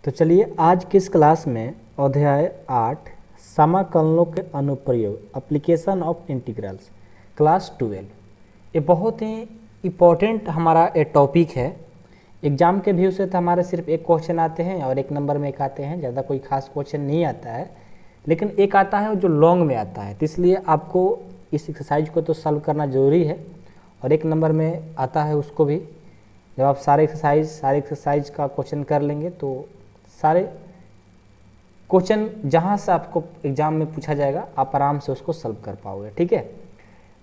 तो चलिए आज की इस क्लास में अध्याय 8 समाकलनों के अनुप्रयोग एप्लीकेशन ऑफ इंटीग्रल्स क्लास 12 ये बहुत ही इम्पोर्टेंट हमारा ये टॉपिक है। एग्जाम के व्यू से तो हमारे सिर्फ एक क्वेश्चन आते हैं और एक नंबर में एक आते हैं, ज़्यादा कोई खास क्वेश्चन नहीं आता है, लेकिन एक आता है जो लॉन्ग में आता है। तो इसलिए आपको इस एक्सरसाइज को तो सॉल्व करना ज़रूरी है और एक नंबर में आता है उसको भी। जब आप सारे एक्सरसाइज का क्वेश्चन कर लेंगे तो सारे क्वेश्चन जहाँ से आपको एग्जाम में पूछा जाएगा आप आराम से उसको सॉल्व कर पाओगे। ठीक है,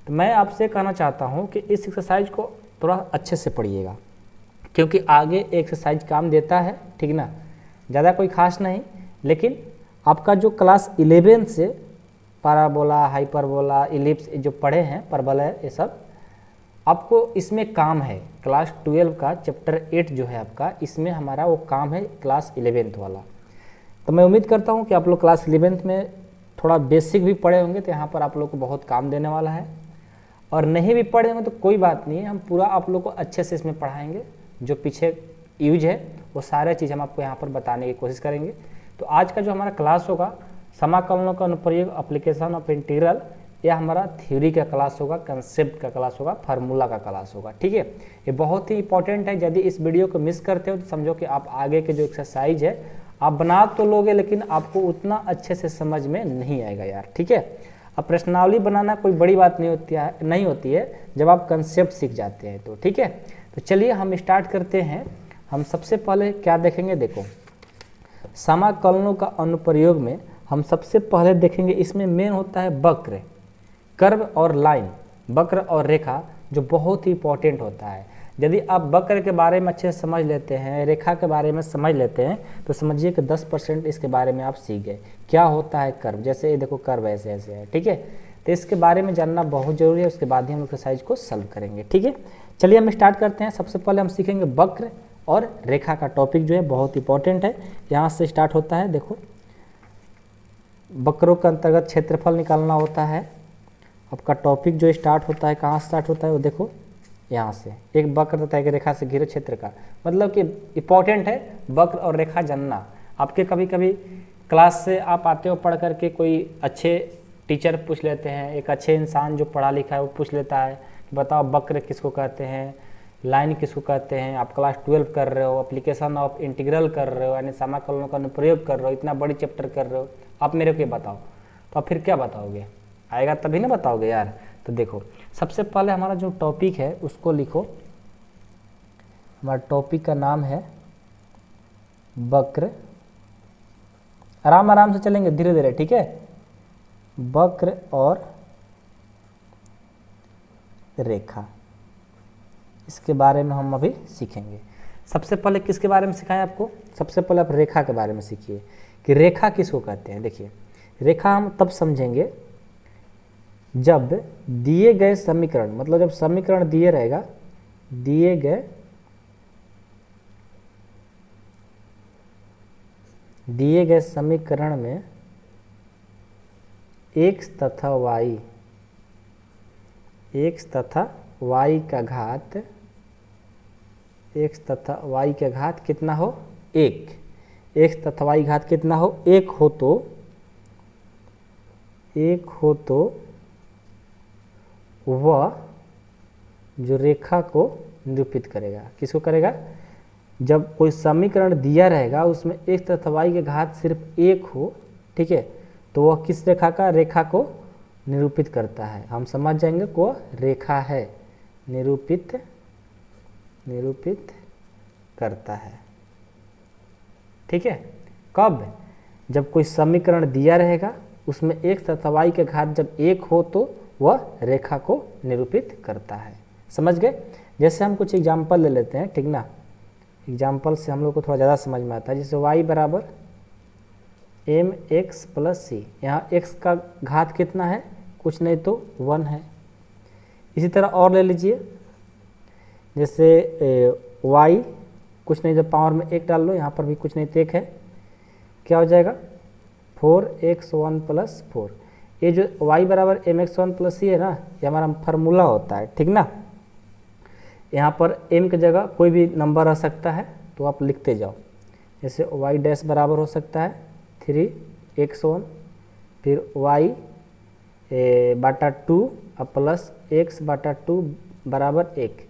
तो मैं आपसे कहना चाहता हूँ कि इस एक्सरसाइज को थोड़ा अच्छे से पढ़िएगा क्योंकि आगे एक्सरसाइज काम देता है। ठीक ना, ज़्यादा कोई खास नहीं, लेकिन आपका जो क्लास 11 से पैराबोला, हाइपरबोला, इलिप्स जो पढ़े हैं, परबल है, ये सब आपको इसमें काम है। क्लास 12 का चैप्टर 8 जो है आपका, इसमें हमारा वो काम है क्लास 11 वाला। तो मैं उम्मीद करता हूँ कि आप लोग क्लास 11 में थोड़ा बेसिक भी पढ़े होंगे, तो यहाँ पर आप लोग को बहुत काम देने वाला है। और नहीं भी पढ़े होंगे तो कोई बात नहीं है, हम पूरा आप लोग को अच्छे से इसमें पढ़ाएंगे। जो पीछे यूज है वो सारे चीज़ हम आपको यहाँ पर बताने की कोशिश करेंगे। तो आज का जो हमारा क्लास होगा समाकलनों का अनुप्रयोग एप्लीकेशन ऑफ इंटीग्रल, यह हमारा थ्योरी का क्लास होगा, कंसेप्ट का क्लास होगा, फार्मूला का क्लास होगा। ठीक है, ये बहुत ही इंपॉर्टेंट है। यदि इस वीडियो को मिस करते हो तो समझो कि आप आगे के जो एक्सरसाइज है आप बना तो लोगे, लेकिन आपको उतना अच्छे से समझ में नहीं आएगा यार। ठीक है, अब प्रश्नावली बनाना कोई बड़ी बात नहीं होती है जब आप कंसेप्ट सीख जाते हैं तो। ठीक है, तो चलिए हम स्टार्ट करते हैं। हम सबसे पहले क्या देखेंगे, देखो समाकलनों का अनुप्रयोग में हम सबसे पहले देखेंगे, इसमें मेन होता है वक्र, कर्व और लाइन, वक्र और रेखा, जो बहुत ही इंपॉर्टेंट होता है। यदि आप वक्र के बारे में अच्छे से समझ लेते हैं, रेखा के बारे में समझ लेते हैं, तो समझिए कि 10% इसके बारे में आप सीख गए। क्या होता है कर्व, जैसे ये देखो कर्व ऐसे ऐसे है। ठीक है, तो इसके बारे में जानना बहुत जरूरी है, उसके बाद ही हम एक्सरसाइज को सॉल्व करेंगे। ठीक है, चलिए हम स्टार्ट करते हैं। सबसे पहले हम सीखेंगे वक्र और रेखा का टॉपिक जो है बहुत इंपॉर्टेंट है। यहाँ से स्टार्ट होता है, देखो वक्रों के अंतर्गत क्षेत्रफल निकालना होता है। आपका टॉपिक जो स्टार्ट होता है, कहाँ स्टार्ट होता है वो देखो, यहाँ से। एक वक्र तथा एक रेखा से घिरे क्षेत्र का, मतलब कि इंपॉर्टेंट है वक्र और रेखा जानना। आपके कभी कभी क्लास से आप आते हो पढ़ करके, कोई अच्छे टीचर पूछ लेते हैं, एक अच्छे इंसान जो पढ़ा लिखा है वो पूछ लेता है कि बताओ वक्र किसको कहते हैं, लाइन किसको कहते हैं। आप क्लास 12 कर रहे हो, एप्लीकेशन ऑफ इंटीग्रल कर रहे हो, यानी समाकलनों का अनुप्रयोग कर रहे हो, इतना बड़ी चैप्टर कर रहे हो, आप मेरे को बताओ, तो आप फिर क्या बताओगे? आएगा तभी ना बताओगे यार। तो देखो सबसे पहले हमारा जो टॉपिक है उसको लिखो। हमारा टॉपिक का नाम है वक्र। आराम आराम से चलेंगे, धीरे धीरे। ठीक है, वक्र और रेखा, इसके बारे में हम अभी सीखेंगे। सबसे पहले किसके बारे में सिखाएं आपको? सबसे पहले आप रेखा के बारे में सीखिए कि रेखा किसको कहते हैं। देखिए रेखा हम तब समझेंगे जब दिए गए समीकरण, मतलब जब समीकरण दिए रहेगा, दिए गए समीकरण में x तथा y का घात, x तथा y का घात कितना हो? 1। x तथा y घात कितना हो? 1 हो तो वह जो रेखा को निरूपित करेगा, किसको करेगा? जब कोई समीकरण दिया रहेगा उसमें x तथा y के घात सिर्फ 1 हो, ठीक है, तो वह किस रेखा को निरूपित करता है? हम समझ जाएंगे को रेखा है, निरूपित करता है। ठीक है, कब? जब कोई समीकरण दिया रहेगा उसमें x तथा y के घात जब 1 हो तो वह रेखा को निरूपित करता है। समझ गए? जैसे हम कुछ एग्जाम्पल ले लेते हैं, ठीक ना, एग्जाम्पल से हम लोग को थोड़ा ज़्यादा समझ में आता है। जैसे y बराबर mx प्लस c, यहाँ x का घात कितना है? कुछ नहीं तो 1 है। इसी तरह और ले लीजिए, जैसे y कुछ नहीं तो पावर में 1 डाल लो, यहाँ पर भी कुछ नहीं तो 1 है, क्या हो जाएगा? 4x1 plus 4। ये जो y बराबर mx1 प्लस c है ना, ये हमारा फार्मूला होता है। ठीक ना, यहाँ पर m की जगह कोई भी नंबर आ सकता है तो आप लिखते जाओ। जैसे वाई डैश बराबर हो सकता है 3x1, फिर y बटा 2 और प्लस x बटा 2 बराबर 1।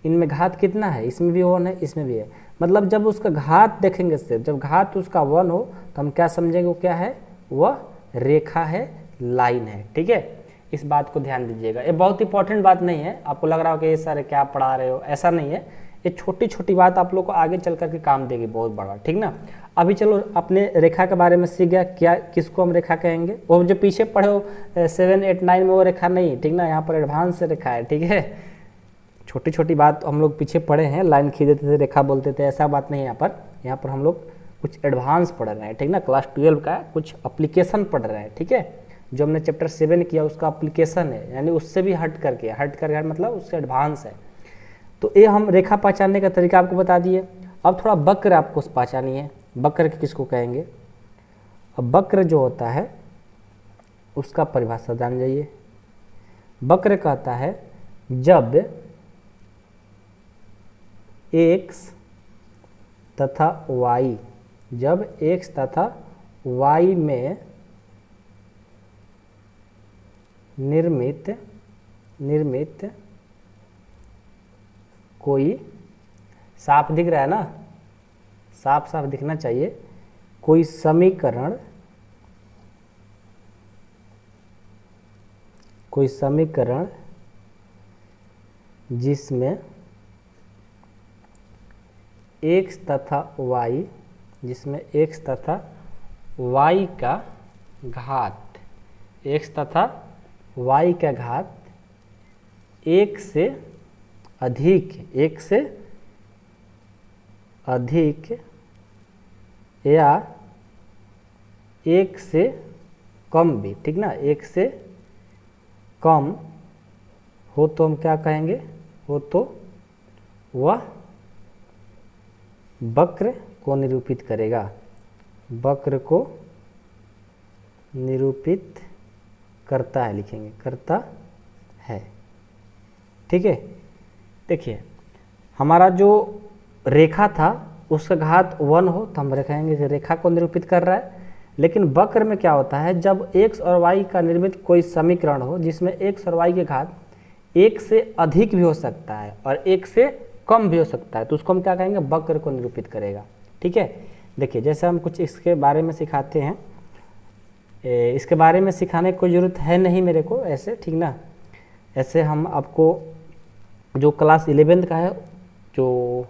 इनमें घात कितना है, इसमें भी 1 है, इसमें भी है। मतलब जब उसका घात देखेंगे, सिर्फ जब घात उसका 1 हो तो हम क्या समझेंगे, वो क्या है, वह रेखा है, लाइन है। ठीक है, इस बात को ध्यान दीजिएगा। ये बहुत इंपॉर्टेंट बात नहीं है, आपको लग रहा हो कि ये सारे क्या पढ़ा रहे हो, ऐसा नहीं है। ये छोटी छोटी बात आप लोग को आगे चल करके काम देगी बहुत बड़ा। ठीक ना, अभी चलो अपने रेखा के बारे में सीख गया, क्या किसको हम रेखा कहेंगे। वो जो पीछे पढ़े हो 7, 8, 9 में वो रेखा नहीं, ठीक ना, यहाँ पर एडवांस से रेखा है। ठीक है, छोटी छोटी बात हम लोग पीछे पढ़े हैं, लाइन खींचते थे, रेखा बोलते थे, ऐसा बात नहीं है। यहाँ पर हम लोग कुछ एडवांस पढ़ रहे हैं। ठीक ना, क्लास 12 का कुछ एप्लीकेशन पढ़ रहे हैं। ठीक है, जो हमने चैप्टर 7 किया उसका एप्लीकेशन है, यानी उससे भी हट करके मतलब उससे एडवांस है। तो ये हम रेखा पहचानने का तरीका आपको बता दिए। अब थोड़ा वक्र आपको पहचानी है। वक्र किसको कहेंगे। अब वक्र जो होता है उसका परिभाषा जान जाइए। वक्र कहता है जब x तथा y, जब x तथा y में निर्मित कोई, साफ दिख रहा है ना, साफ साफ दिखना चाहिए, कोई समीकरण जिसमें x तथा y, जिसमें x तथा y का घात, x तथा y का घात एक से अधिक या एक से कम भी, ठीक ना, एक से कम हो तो हम क्या कहेंगे, हो तो वह वक्र को निरूपित करेगा, वक्र को निरूपित करता है, लिखेंगे करता है। ठीक है, देखिए हमारा जो रेखा था उसका घात 1 हो तो हम कहेंगे कि रेखा को निरूपित कर रहा है। लेकिन वक्र में क्या होता है, जब x और y का निर्मित कोई समीकरण हो जिसमें x और y के घात एक से अधिक भी हो सकता है और एक से कम भी हो सकता है, तो उसको हम क्या कहेंगे, वक्र को निरूपित करेगा। ठीक है, देखिए जैसे हम कुछ इसके बारे में सिखाते हैं, इसके बारे में सिखाने की कोई ज़रूरत है नहीं मेरे को ऐसे, ठीक ना। ऐसे हम आपको जो क्लास 11 का है, जो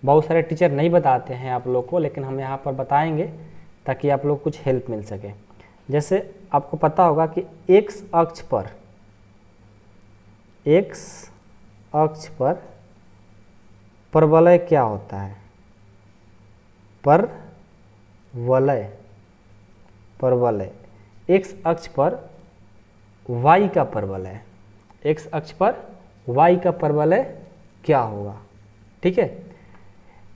बहुत सारे टीचर नहीं बताते हैं आप लोग को, लेकिन हम यहाँ पर बताएंगे ताकि आप लोग कुछ हेल्प मिल सके। जैसे आपको पता होगा कि x अक्ष पर परवलय क्या होता है, परवलय x अक्ष पर y का परवलय, x अक्ष पर y का परवलय क्या होगा। ठीक है,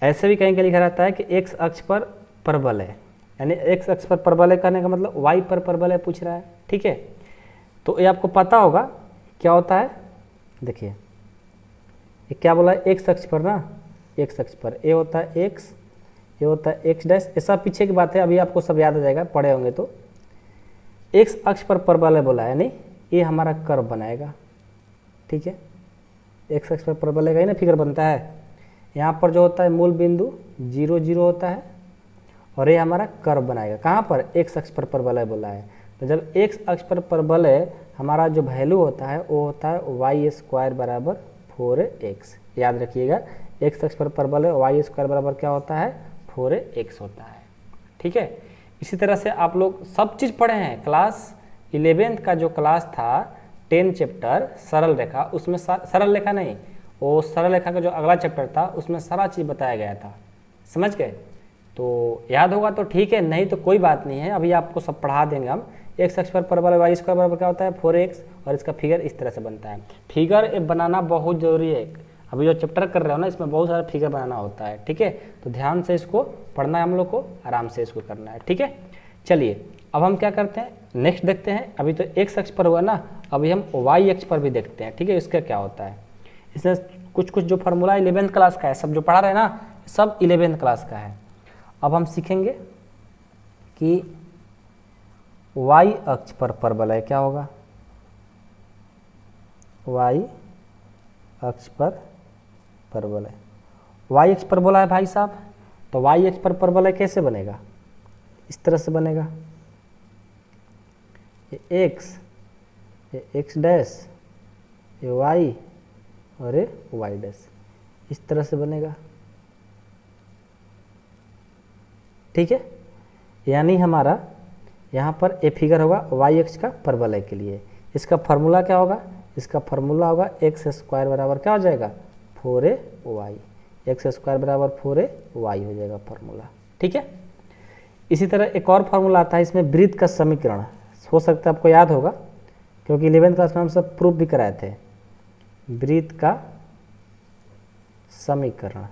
ऐसे भी कहीं लिखा रहता है कि x अक्ष पर परवलय, यानी x अक्ष पर परवलय करने का मतलब y पर परवलय पूछ रहा है। ठीक है, तो ये आपको पता होगा क्या होता है। देखिए ये क्या बोला है, x अक्ष पर ना, x अक्ष पर ये होता है x, ये होता है x डैश, ऐसा पीछे की बात है, अभी आपको सब याद आ जाएगा, पढ़े होंगे तो। x अक्ष पर परवलय बोला है, यानी ये हमारा कर्व बनाएगा। ठीक है, x अक्ष पर परवलय का ही ना फिगर बनता है। यहाँ पर जो होता है मूल बिंदु 0, 0 होता है और ये हमारा कर्व बनाएगा। कहाँ पर, x अक्ष पर परवलय बोला है। तो जब x अक्ष पर परवलय हमारा जो वैल्यू होता है वो होता है y² बराबर 4x। याद रखिएगा, x अक्ष पर परवलय y² बराबर क्या होता है, 4x होता है। ठीक है, इसी तरह से आप लोग सब चीज़ पढ़े हैं। क्लास 11 का जो क्लास था 10 चैप्टर सरल रेखा, उसमें सरल रेखा नहीं, वो सरल रेखा का जो अगला चैप्टर था उसमें सारा चीज़ बताया गया था। समझ गए, तो याद होगा तो ठीक है, नहीं तो कोई बात नहीं है, अभी आपको सब पढ़ा देंगे हम। x अक्ष पर परवलय y² बराबर क्या होता है, 4x, और इसका फिगर इस तरह से बनता है। फिगर बनाना बहुत ज़रूरी है, अभी जो चैप्टर कर रहे हो ना इसमें बहुत सारा फिगर बनाना होता है। ठीक है, तो ध्यान से इसको पढ़ना है हम लोग को, आराम से इसको करना है। ठीक है, चलिए अब हम क्या करते हैं, नेक्स्ट देखते हैं। अभी तो x अक्ष पर हुआ ना, अभी हम y अक्ष पर भी देखते हैं। ठीक है, इसका क्या होता है, इसमें कुछ जो फार्मूला 11th क्लास का है, सब जो पढ़ा रहे हैं ना सब 11th क्लास का है। अब हम सीखेंगे कि y अक्ष पर परवलय क्या होगा। y अक्ष पर परवलय, y अक्ष पर बोला है भाई साहब, तो y अक्ष पर परवलय कैसे बनेगा, इस तरह से बनेगा, ये x, ये x डैश, ये y और ये y डैश, इस तरह से बनेगा। ठीक है, यानी हमारा यहाँ पर ये फिगर होगा y अक्ष का परवलय के लिए। इसका फार्मूला क्या होगा, इसका फार्मूला होगा एक्स स्क्वायर बराबर क्या हो जाएगा 4ay, एक्स स्क्वायर बराबर 4ay हो जाएगा फार्मूला। ठीक है, इसी तरह एक और फार्मूला आता है इसमें, वृत्त का समीकरण, हो सकता है आपको याद होगा क्योंकि 11th क्लास में हम सब प्रूफ भी कराए थे। वृत्त का समीकरण,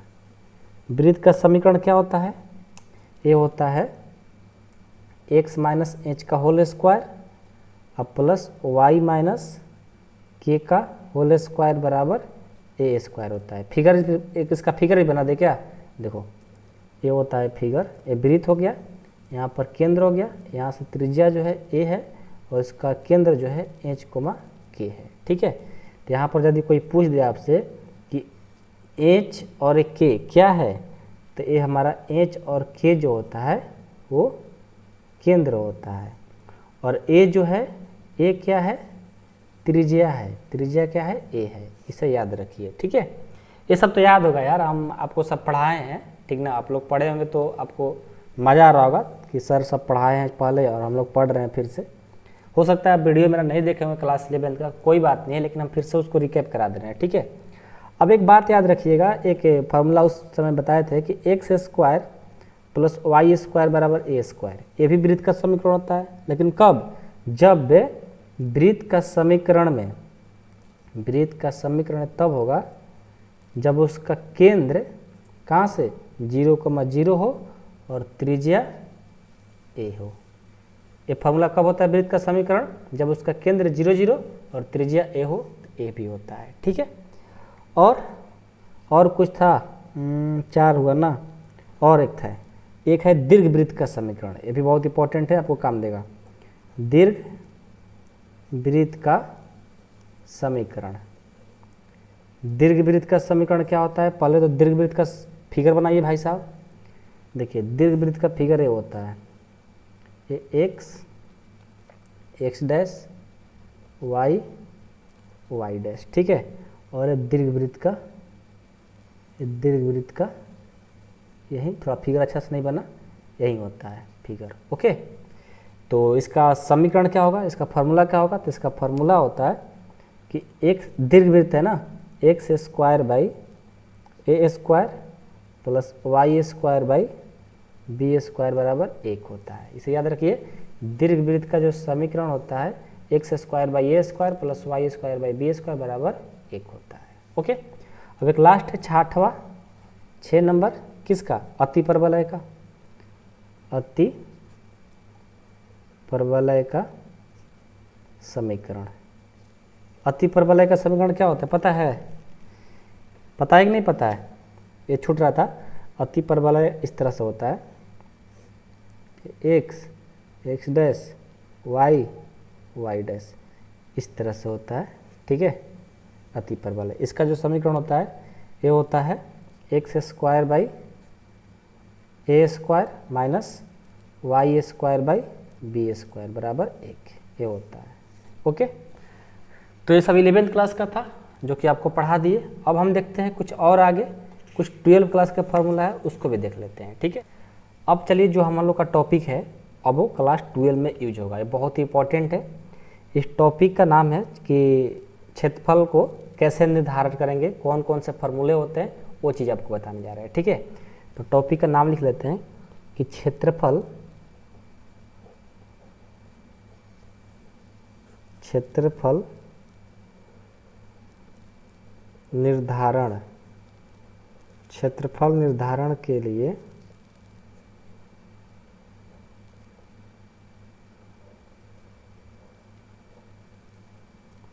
वृत्त का समीकरण क्या होता है, ये होता है x माइनस एच का होल स्क्वायर अब प्लस y माइनस के का होल स्क्वायर बराबर ए स्क्वायर होता है। फिगर एक इसका फिगर ही बना दे क्या, देखो ये होता है फिगर, ये वृत्त हो गया, यहाँ पर केंद्र हो गया, यहाँ से त्रिज्या जो है a है और इसका केंद्र जो है h कोमा k है। ठीक है, तो यहाँ पर यदि कोई पूछ दे आपसे कि h और k क्या है, तो ये हमारा h और k जो होता है वो केंद्र होता है, और a जो है a क्या है, त्रिज्या है, त्रिज्या क्या है a है, इसे याद रखिए। ठीक है, ये सब तो याद होगा यार, हम आपको सब पढ़ाए हैं, ठीक ना, आप लोग पढ़े होंगे तो आपको मज़ा आ रहा होगा कि सर सब पढ़ाए हैं पहले और हम लोग पढ़ रहे हैं फिर से। हो सकता है आप वीडियो मेरा नहीं देखे होंगे क्लास 11 का, कोई बात नहीं है, लेकिन हम फिर से उसको रिकैप करा दे रहे हैं। ठीक है, अब एक बात याद रखिएगा, एक फार्मूला उस समय बताए थे कि x square plus y square बराबर ए स्क्वायर, ये भी वृत्त का समीकरण होता है, लेकिन कब, जब वृत्त का समीकरण में, वृत्त का समीकरण तब होगा जब उसका केंद्र कहाँ से 0,0 हो और त्रिज्या a हो। ये फार्मूला कब होता है वृत्त का समीकरण, जब उसका केंद्र 0, 0 और त्रिज्या a हो, तो a भी होता है। ठीक है, और कुछ था, 4 हुआ ना, और एक था, एक है दीर्घ वृत्त का समीकरण, ये भी बहुत इंपॉर्टेंट है, आपको काम देगा। दीर्घ वृत्त का समीकरण, दीर्घ वृत्त का समीकरण क्या होता है, पहले तो दीर्घ वृत्त का फिगर बनाइए भाई साहब। देखिए दीर्घ वृत्त का फिगर ये होता है, ये एक्स डैश वाई डैश, ठीक है, और दीर्घ वृत्त का यही थोड़ा फिगर अच्छा से नहीं बना, यही होता है फिगर। ओके, तो इसका समीकरण क्या होगा, इसका फार्मूला क्या होगा, तो इसका फार्मूला होता है कि एक दीर्घ वृत्त है ना, x square by a square plus y square by b square बराबर 1 होता है। इसे याद रखिए, दीर्घ वृत्त का जो समीकरण होता है x square by a square plus y square by b square बराबर 1 होता है। ओके, अब एक लास्ट है 6 नंबर, किसका, अति परवलय का, अति परवलय का समीकरण। अति परवलय का समीकरण क्या होता है पता है कि नहीं पता है, ये छूट रहा था। अति परवलय इस तरह से होता है, एक्स डैश वाई डैश, इस तरह से होता है। ठीक है, अति परवलय, इसका जो समीकरण होता है ये होता है x square by a square minus y square by b square बराबर 1, ये होता है। ओके, तो ये सब 11th क्लास का था जो कि आपको पढ़ा दिए। अब हम देखते हैं कुछ और आगे, कुछ 12 क्लास का फार्मूला है उसको भी देख लेते हैं। ठीक है, अब चलिए जो हम लोग का टॉपिक है अब वो क्लास 12 में यूज होगा, ये बहुत ही इंपॉर्टेंट है। इस टॉपिक का नाम है कि क्षेत्रफल को कैसे निर्धारण करेंगे, कौन कौन से फार्मूले होते हैं, वो चीज़ आपको बताने जा रहे हैं। ठीक है, तो टॉपिक का नाम लिख लेते हैं कि क्षेत्रफल निर्धारण के लिए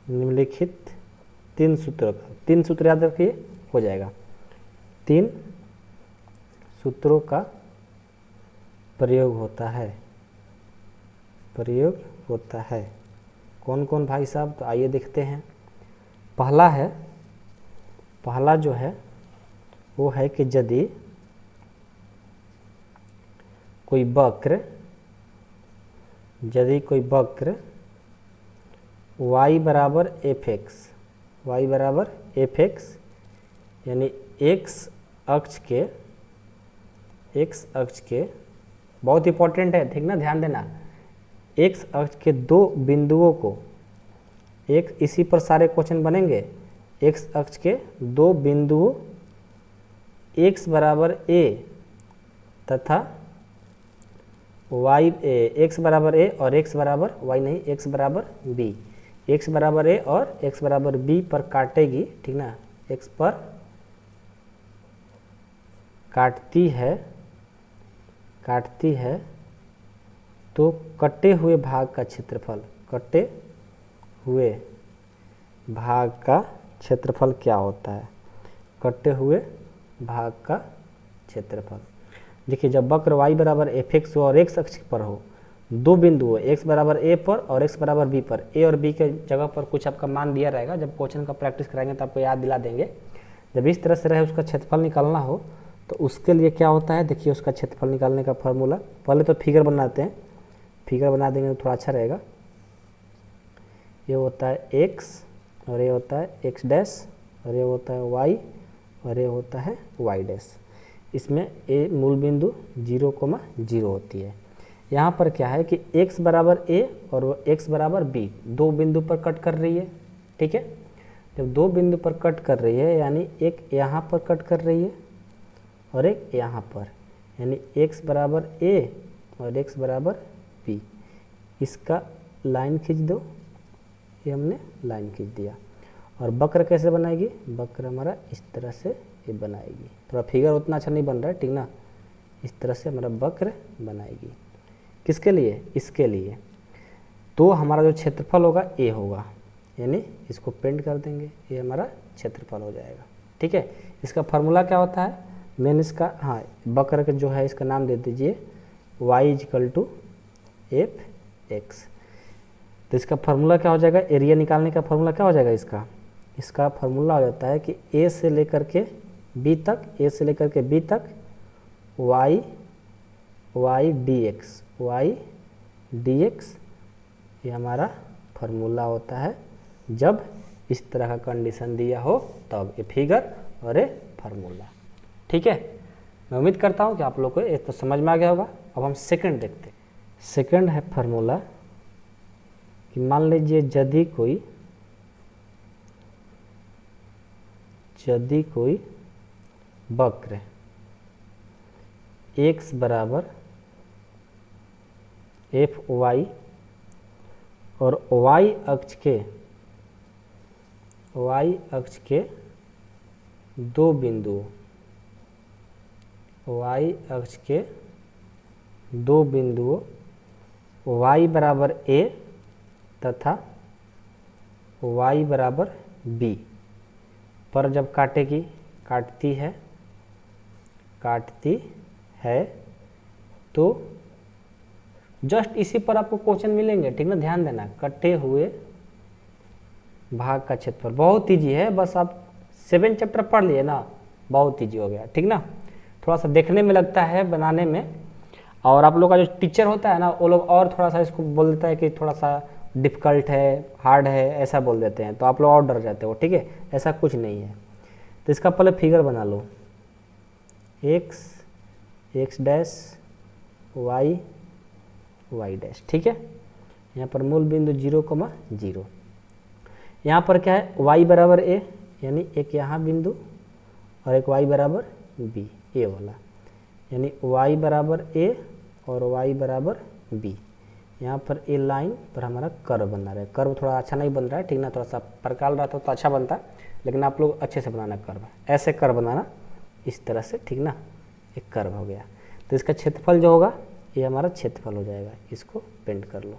निम्नलिखित 3 सूत्रों का, 3 सूत्र याद रखिए, हो जाएगा। 3 सूत्रों का प्रयोग होता है। कौन कौन भाई साहब, तो आइए देखते हैं। पहला जो है वो है कि यदि कोई वक्र y बराबर एफ एक्स यानी x अक्ष के बहुत इंपॉर्टेंट है, ठीक ना, ध्यान देना। x अक्ष के दो बिंदुओं को, एक इसी पर सारे क्वेश्चन बनेंगे। x अक्ष के दो बिंदुओं x बराबर a तथा y x बराबर a और x बराबर y नहीं, x बराबर b, x बराबर a और x बराबर b पर काटेगी, ठीक ना, x पर काटती है तो कटे हुए भाग का क्षेत्रफल क्या होता है? कटे हुए भाग का क्षेत्रफल। देखिए, जब वक्र y बराबर एफ एक्स हो और x अक्ष पर हो, दो बिंदु हो, x बराबर a पर और x बराबर b पर, a और b के जगह पर कुछ आपका मान दिया रहेगा। जब क्वेश्चन का प्रैक्टिस कराएंगे तो आपको याद दिला देंगे। जब इस तरह से रहे उसका क्षेत्रफल निकालना हो तो उसके लिए क्या होता है, देखिए उसका क्षेत्रफल निकालने का फार्मूला। पहले तो फिगर बनाते हैं, फिगर बना देंगे तो थोड़ा अच्छा रहेगा। ये होता है x और ये होता है x डैश और ये होता है y और ये होता है y डैश। इसमें a मूल बिंदु 0,0 होती है। यहाँ पर क्या है कि x बराबर a और x बराबर b दो बिंदु पर कट कर रही है, ठीक है। जब दो बिंदु पर कट कर रही है यानी एक यहाँ पर कट कर रही है और एक यहाँ पर, यानी x बराबर a और x बराबर b। इसका लाइन खींच दो, ये हमने लाइन खींच दिया। और वक्र कैसे बनाएगी? वक्र हमारा इस तरह से ये बनाएगी। थोड़ा फिगर उतना अच्छा नहीं बन रहा है, ठीक ना। इस तरह से हमारा वक्र बनाएगी। किसके लिए? इसके लिए। तो हमारा जो क्षेत्रफल होगा ए होगा, यानी इसको पेंट कर देंगे, ये हमारा क्षेत्रफल हो जाएगा, ठीक है। इसका फार्मूला क्या होता है? मैंने इसका, हाँ, वक्र का जो है इसका नाम दे दीजिए y = एफ एक्स। तो इसका फार्मूला क्या हो जाएगा? एरिया निकालने का फार्मूला क्या हो जाएगा इसका फार्मूला हो जाता है कि a से लेकर के b तक y dx ये हमारा फार्मूला होता है। जब इस तरह का कंडीशन दिया हो तब ये फिगर और ये फार्मूला, ठीक है। मैं उम्मीद करता हूँ कि आप लोग को ये तो समझ में आ गया होगा। अब हम सेकंड देखते हैं। सेकंड है फार्मूला कि मान लीजिए यदि कोई वक्र x बराबर एफ वाई और y अक्ष के दो बिंदुओं y बराबर a तथा y बराबर b पर जब काटती है तो जस्ट इसी पर आपको क्वेश्चन मिलेंगे, ठीक ना, ध्यान देना। कटे हुए भाग का क्षेत्रफल बहुत ईजी है, बस आप 7 चैप्टर पढ़ लिए ना, बहुत ईजी हो गया, ठीक ना। थोड़ा सा देखने में लगता है बनाने में, और आप लोग का जो टीचर होता है ना वो लोग और थोड़ा सा इसको बोल देता है कि थोड़ा सा डिफ़िकल्ट है, हार्ड है, ऐसा बोल देते हैं, तो आप लोग और डर जाते हो, ठीक है। ऐसा कुछ नहीं है। तो इसका पहले फिगर बना लो, x डैश y डैश, ठीक है। यहाँ पर मूल बिंदु 0,0। यहाँ पर क्या है? y बराबर a, यानी एक यहाँ बिंदु और एक y बराबर b, a वाला, यानी y बराबर a और y बराबर b। यहाँ पर ए लाइन पर हमारा कर्व बना रहा है। कर्व थोड़ा अच्छा नहीं बन रहा है, ठीक ना, थोड़ा सा प्रकाल रहा था तो अच्छा बनता, लेकिन आप लोग अच्छे से बनाना कर्व, ऐसे कर्व बनाना इस तरह से, ठीक ना। एक कर्व हो गया। तो इसका क्षेत्रफल जो होगा ये हमारा क्षेत्रफल हो जाएगा। इसको पेंट कर लो,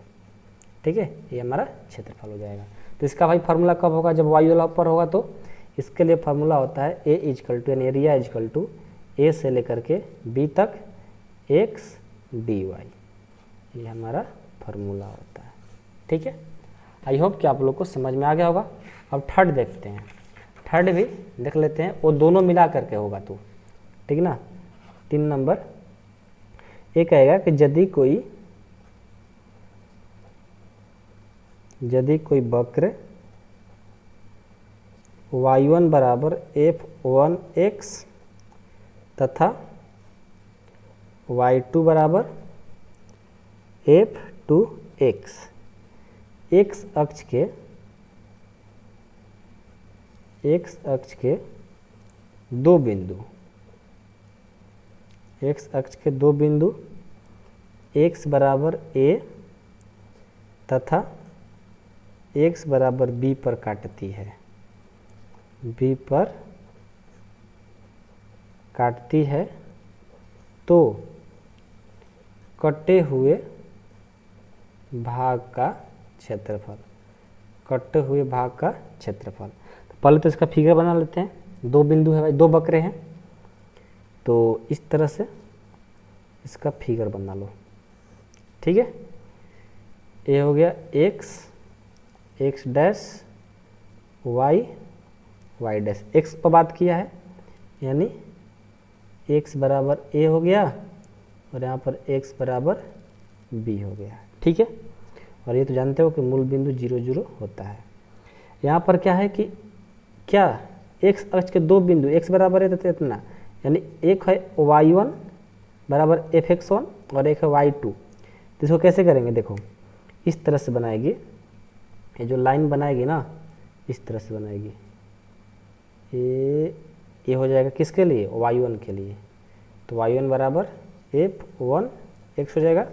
ठीक है, ये हमारा क्षेत्रफल हो जाएगा। तो इसका भाई फार्मूला कब होगा? जब y वाला ऊपर होगा। तो इसके लिए फार्मूला होता है a = यानी एरिया = a से लेकर के b तक x dy, ये हमारा फार्मूला होता है। ठीक है, आई होप कि आप लोग को समझ में आ गया होगा। अब थर्ड देखते हैं, थर्ड भी देख लेते हैं, वो दोनों मिला करके होगा तो ठीक ना। 3 नंबर ये कहेगा कि यदि कोई वक्र y1 बराबर f1x तथा y2 बराबर f2x, x अक्ष के दो बिंदु, x अक्ष के दो बिंदु x बराबर a तथा x बराबर b पर काटती है, b पर काटती है, तो कटे हुए भाग का क्षेत्रफल, कटे हुए भाग का क्षेत्रफल। तो पहले तो इसका फिगर बना लेते हैं। दो बिंदु है भाई, दो वक्र हैं, तो इस तरह से इसका फिगर बना लो। ठीक है, ये हो गया x dash y dash, x पर बात किया है, यानी x बराबर a हो गया और यहाँ पर x बराबर b हो गया। ठीक है, और ये तो जानते हो कि मूल बिंदु 0 0 होता है। यहाँ पर क्या है कि क्या x अक्ष के दो बिंदु, x बराबर है तो इतना, यानी एक है y1 बराबर fx1 और एक है y2। तो इसको कैसे करेंगे, देखो इस तरह से बनाएगी, ये जो लाइन बनाएगी ना इस तरह से बनाएगी, ये हो जाएगा किसके लिए, y1 के लिए। तो y1 बराबर f1x हो जाएगा,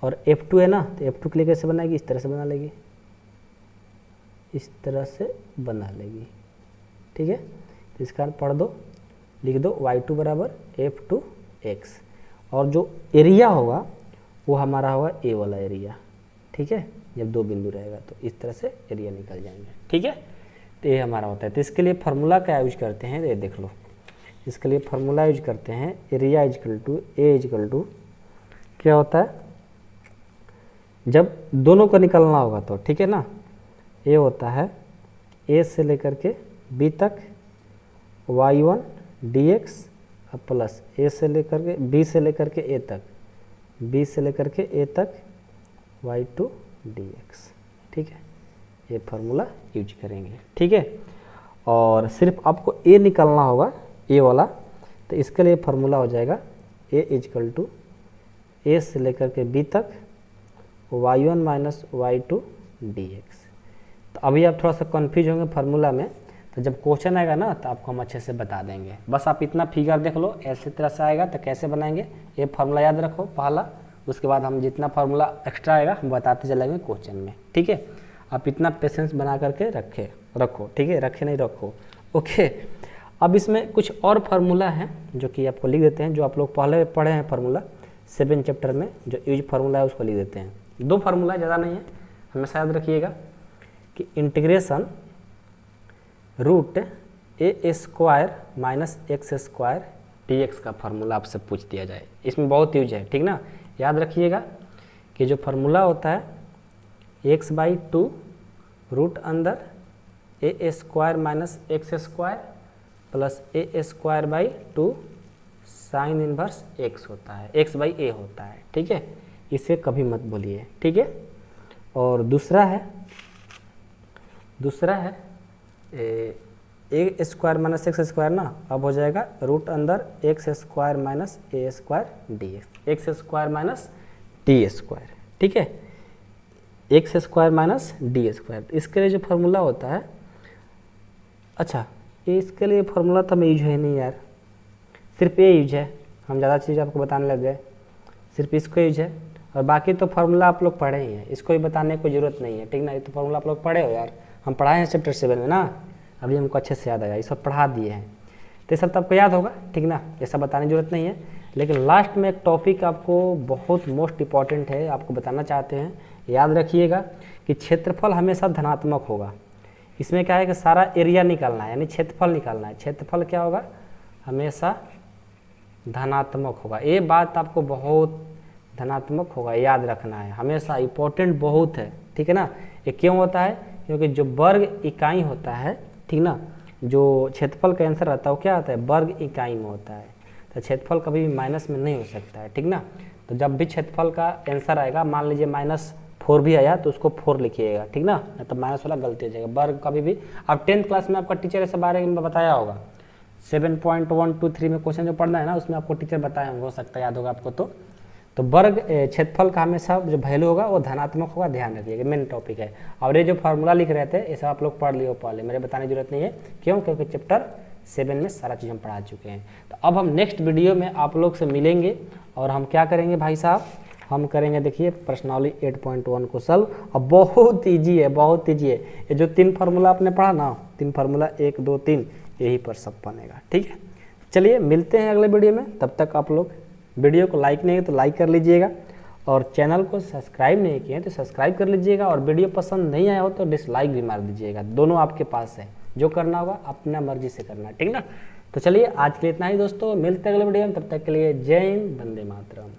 और f2 है ना, तो f2 के लिए कैसे बनाएगी, इस तरह से बना लेगी, इस तरह से बना लेगी। ठीक है, तो इसका पढ़ दो, लिख दो y2 बराबर f2x, और जो एरिया होगा वो हमारा होगा a वाला एरिया। ठीक है, जब दो बिंदु रहेगा तो इस तरह से एरिया निकल जाएंगे। ठीक है, तो ये हमारा होता है। तो इसके लिए फार्मूला क्या यूज करते हैं, ये देख लो, इसके लिए फार्मूला यूज करते हैं, एरिया इजकल टू क्या होता है, जब दोनों को निकलना होगा तो ठीक है ना, ये होता है a से लेकर के b तक y1 dx प्लस a से लेकर के b से लेकर के a तक, b से लेकर के a तक y2 dx। ठीक है, ये फार्मूला यूज करेंगे। ठीक है, और सिर्फ आपको a निकालना होगा, a वाला, तो इसके लिए फार्मूला हो जाएगा a इजकल टू a से लेकर के b तक y1 माइनस y2 dx। तो अभी आप थोड़ा सा कन्फ्यूज होंगे फार्मूला में, तो जब क्वेश्चन आएगा ना तो आपको हम अच्छे से बता देंगे। बस आप इतना फिगर देख लो, ऐसे तरह से आएगा तो कैसे बनाएंगे, ये फार्मूला याद रखो पहला, उसके बाद हम जितना फार्मूला एक्स्ट्रा आएगा हम बताते चलेंगे क्वेश्चन में। ठीक है, आप इतना पेशेंस बना करके रखो। ठीक है, रखे नहीं रखो। ओके, अब इसमें कुछ और फार्मूला हैं जो कि आपको लिख देते हैं, जो आप लोग पहले पढ़े हैं फार्मूला 7 चैप्टर में, जो यूज फार्मूला है उसको लिख देते हैं। 2 फार्मूला, ज़्यादा नहीं है, हमेशा याद रखिएगा कि integration root A square minus X square dx का फार्मूला आपसे पूछ दिया जाए, इसमें बहुत यूज है। ठीक ना, याद रखिएगा कि जो फार्मूला होता है x/2 रूट अंदर A square minus X square plus A square by 2 sine inverse x होता है, x/a होता है। ठीक है, इसे कभी मत भूलिए। ठीक है, और दूसरा है A square minus X square ना, अब हो जाएगा रूट अंदर X square minus A square D X square minus D square. ठीक है, x square minus D square. तो इसके लिए जो फार्मूला होता है, अच्छा इसके लिए फार्मूला तो हमें यूज है नहीं यार, सिर्फ ये यूज है, हम ज़्यादा चीज़ आपको बताने लग गए, सिर्फ इसको यूज है, और बाकी तो फार्मूला आप लोग पढ़े ही हैं, इसको भी बताने की ज़रूरत नहीं है। ठीक ना, ये तो फार्मूला आप लोग पढ़े हो यार, हम पढ़ाए हैं चैप्टर 7 में ना, अभी हमको अच्छे से याद आया, ये सब पढ़ा दिए हैं, तो ये सब तो आपको याद होगा। ठीक ना, ये सब बताने की जरूरत नहीं है। लेकिन लास्ट में एक टॉपिक आपको बहुत मोस्ट इंपॉर्टेंट है, आपको बताना चाहते हैं, याद रखिएगा कि क्षेत्रफल हमेशा धनात्मक होगा। इसमें क्या है कि सारा एरिया निकालना है, यानी क्षेत्रफल निकालना है, क्षेत्रफल क्या होगा, हमेशा धनात्मक होगा। ये बात आपको बहुत धनात्मक होगा, याद रखना है हमेशा, इंपॉर्टेंट बहुत है, ठीक है ना। ये क्यों होता है, क्योंकि जो वर्ग इकाई होता है, ठीक ना, जो क्षेत्रफल का आंसर रहता है वो क्या होता है, वर्ग इकाई में होता है। तो क्षेत्रफल कभी भी माइनस में नहीं हो सकता है, ठीक ना। तो जब भी क्षेत्रफल का आंसर आएगा, मान लीजिए -4 भी आया तो उसको 4 लिखिएगा, ठीक ना, नहीं तो माइनस वाला गलती हो जाएगा। वर्ग कभी भी, अब 10th क्लास में आपका टीचर इस बारे में बताया होगा, 7.123 में क्वेश्चन जो पढ़ना है ना, उसमें आपको टीचर बताया होगा, हो सकता है याद होगा आपको। तो वर्ग क्षेत्रफल का हमेशा जो वैल्यू होगा वो धनात्मक होगा, ध्यान रखिएगा, मेन टॉपिक है। और ये जो फार्मूला लिख रहे थे ये सब आप लोग पढ़ लियो पहले, मेरे बताने की जरूरत नहीं है, क्यों, क्योंकि चैप्टर 7 में सारा चीज़ हम पढ़ा चुके हैं। तो अब हम नेक्स्ट वीडियो में आप लोग से मिलेंगे और हम क्या करेंगे भाई साहब, हम करेंगे देखिए प्रश्नावली 8.1 को सॉल्व। अब बहुत ईजी है, बहुत ईजी है। ये जो 3 फार्मूला आपने पढ़ा ना, 3 फार्मूला 1 2 3, यही पर सब बनेगा, ठीक है। चलिए मिलते हैं अगले वीडियो में, तब तक आप लोग वीडियो को लाइक नहीं है तो लाइक कर लीजिएगा, और चैनल को सब्सक्राइब नहीं किए तो सब्सक्राइब कर लीजिएगा, और वीडियो पसंद नहीं आया हो तो डिसलाइक भी मार दीजिएगा, दोनों आपके पास है, जो करना होगा अपना मर्जी से करना, ठीक ना। तो चलिए आज के लिए इतना ही दोस्तों, मिलते हैं अगले वीडियो में, तब तक के लिए जय हिंद, वंदे मातरम।